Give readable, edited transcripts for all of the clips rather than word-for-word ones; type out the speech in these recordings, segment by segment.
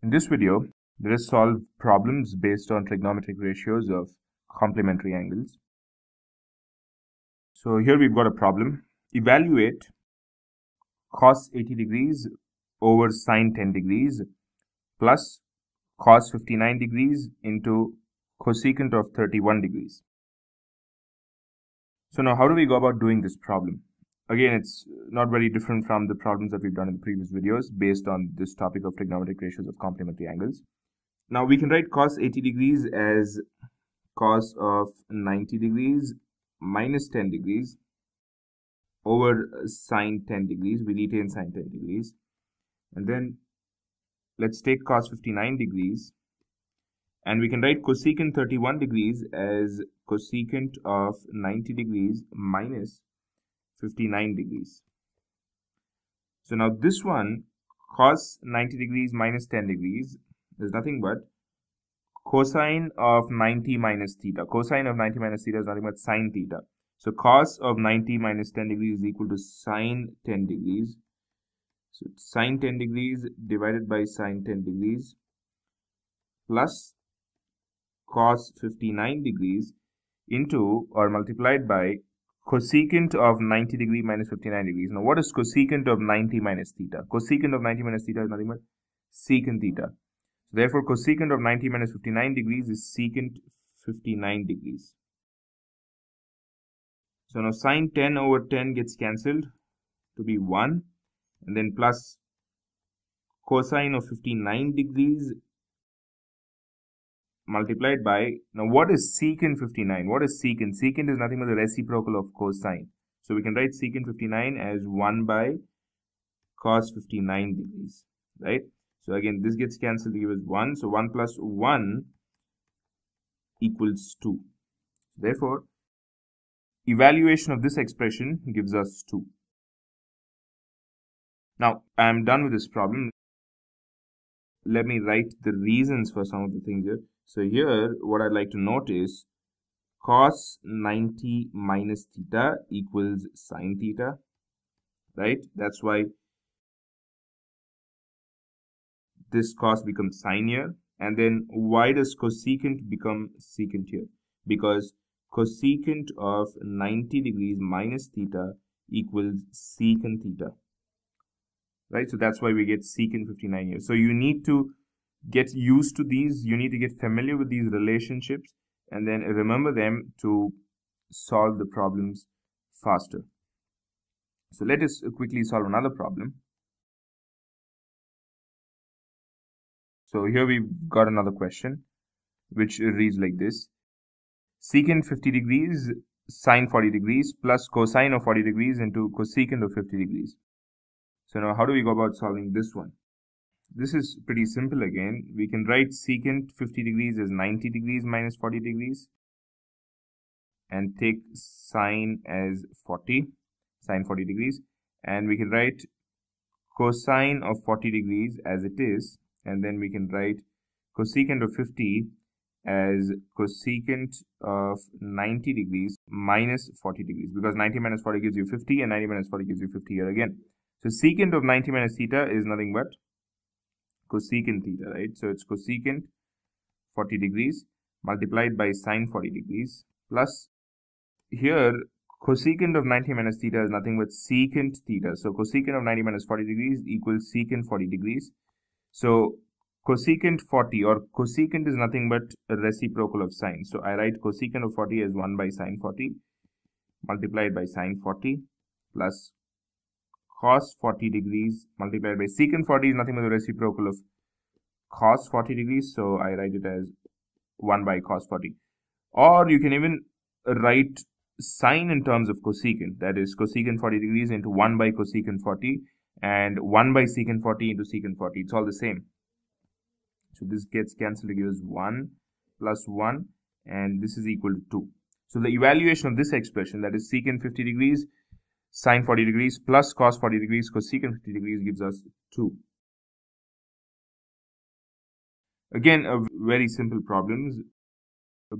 In this video, let us solve problems based on trigonometric ratios of complementary angles. So here we've got a problem. Evaluate cos 80 degrees over sin 10 degrees plus cos 59 degrees into cosecant of 31 degrees. So now how do we go about doing this problem? Again, it's not very different from the problems that we've done in the previous videos based on this topic of trigonometric ratios of complementary angles. Now we can write cos 80 degrees as cos of 90 degrees minus 10 degrees over sin 10 degrees. We retain sin 10 degrees. And then let's take cos 59 degrees. And we can write cosecant 31 degrees as cosecant of 90 degrees minus 59 degrees. So now this one, cos 90 degrees minus 10 degrees, is nothing but cosine of 90 minus theta. Cosine of 90 minus theta is nothing but sine theta. So cos of 90 minus 10 degrees is equal to sine 10 degrees. So sine 10 degrees divided by sine 10 degrees plus cos 59 degrees into or multiplied by cosecant of 90 degree minus 59 degrees. Now what is cosecant of 90 minus theta? Cosecant of 90 minus theta is nothing but secant theta. So therefore cosecant of 90 minus 59 degrees is secant 59 degrees. So now sine 10 over 10 gets cancelled to be 1, and then plus cosine of 59 degrees multiplied by, now what is secant 59? What is secant? Secant is nothing but the reciprocal of cosine. So we can write secant 59 as 1 by cos 59 degrees, right? So again, this gets cancelled to give us 1. So 1 plus 1 equals 2. Therefore, evaluation of this expression gives us 2. Now, I am done with this problem. Let me write the reasons for some of the things here. So here, what I'd like to note is cos 90 minus theta equals sine theta, right? That's why this cos becomes sine here. And then why does cosecant become secant here? Because cosecant of 90 degrees minus theta equals secant theta, right? So that's why we get secant 59 here. So you need to get used to these. You need to get familiar with these relationships and then remember them to solve the problems faster. So let us quickly solve another problem. So here we've got another question which reads like this. Secant 50 degrees sine 40 degrees plus cosine of 40 degrees into cosecant of 50 degrees. So now how do we go about solving this one? This is pretty simple again. We can write secant 50 degrees as 90 degrees minus 40 degrees and take sine as 40, sine 40 degrees. And we can write cosine of 40 degrees as it is. And then we can write cosecant of 50 as cosecant of 90 degrees minus 40 degrees. Because 90 minus 40 gives you 50 and 90 minus 40 gives you 50 here again. So secant of 90 minus theta is nothing but cosecant theta, right? So it's cosecant 40 degrees multiplied by sine 40 degrees plus here cosecant of 90 minus theta is nothing but secant theta. So cosecant of 90 minus 40 degrees equals secant 40 degrees. So cosecant 40 or cosecant is nothing but a reciprocal of sine. So I write cosecant of 40 as 1 by sine 40 multiplied by sine 40 plus cos 40 degrees multiplied by secant 40 is nothing but the reciprocal of cos 40 degrees. So I write it as 1 by cos 40. Or you can even write sine in terms of cosecant. That is cosecant 40 degrees into 1 by cosecant 40 and 1 by secant 40 into secant 40. It's all the same. So this gets cancelled to give us 1 plus 1 and this is equal to 2. So the evaluation of this expression, that is secant 50 degrees sine 40 degrees plus cos 40 degrees cosecant 50 degrees gives us 2. Again, a very simple problems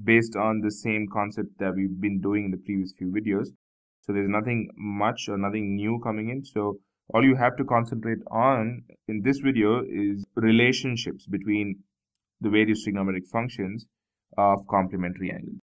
based on the same concept that we've been doing in the previous few videos. So there's nothing much or nothing new coming in. So All you have to concentrate on in this video is relationships between the various trigonometric functions of complementary angles.